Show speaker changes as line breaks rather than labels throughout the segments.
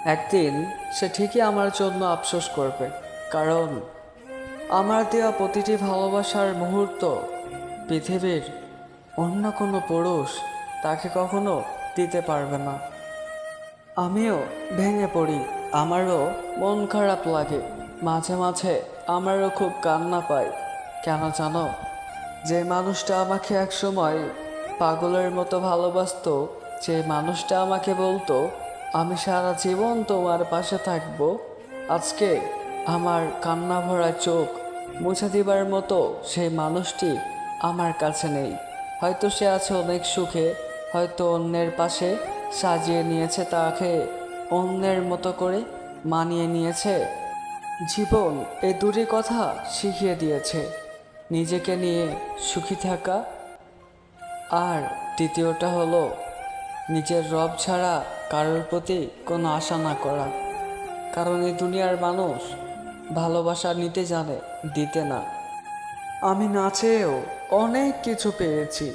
একদিন সে ঠিকই আমার জন্য আফসোস করবে, কারণ আমার দেওয়া প্রতিটি ভালোবাসার মুহূর্ত পৃথিবীর অন্য কোনো পুরুষ তাকে কখনো দিতে পারবে না। আমিও ভেঙে পড়ি, আমারও মন খারাপ লাগে, মাঝে মাঝে আমারও খুব কান্না পায়। কেন জানো? যে মানুষটা আমাকে একসময় পাগলের মতো ভালোবাসতো, যে মানুষটা আমাকে বলতো আমি সারা জীবন তোমার পাশে থাকবো, আজকে আমার কান্না ভরা চোখ মুছে দিবার মতো সেই মানুষটি আমার কাছে নেই। হয়তো সে আছে অনেক সুখে, হয়তো অন্যের পাশে সাজিয়ে নিয়েছে তাকে, অন্যের মতো করে মানিয়ে নিয়েছে। জীবন এই দুটি কথা শিখিয়ে দিয়েছে, নিজেকে নিয়ে সুখী থাকা, আর দ্বিতীয়টা হলো নিজের রব ছাড়া কারোর প্রতি কোনো আশা না করা। কারণ এই দুনিয়ার মানুষ ভালোবাসা নিতে জানে, দিতে না। আমি না চেয়েও অনেক কিছু পেয়েছি,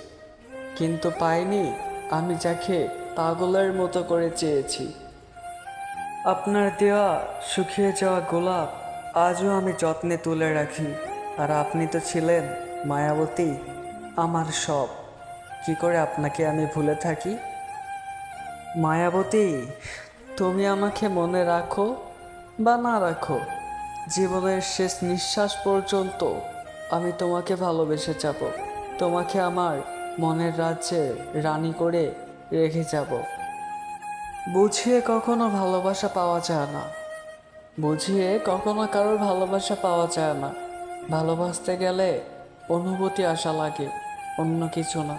কিন্তু পাইনি আমি যাকে পাগলের মতো করে চেয়েছি। আপনার দেওয়া শুকিয়ে যাওয়া গোলাপ আজও আমি যত্নে তুলে রাখি। আর আপনি তো ছিলেন মায়াবতী, আমার সব। কি করে আপনাকে আমি ভুলে থাকি? মায়াবতী, তুমি আমাকে মনে রাখো বা না রাখো, জীবনের শেষ নিঃশ্বাস পর্যন্ত আমি তোমাকে ভালোবেসে যাব। তোমাকে আমার মনের রাজ্যে রানী করে রেখে যাব। বুঝিয়ে কখনো ভালোবাসা পাওয়া যায় না, বুঝিয়ে কখনো কারোর ভালোবাসা পাওয়া যায় না। ভালোবাসতে গেলে অনুভূতি আসা লাগে, অন্য কিছু না।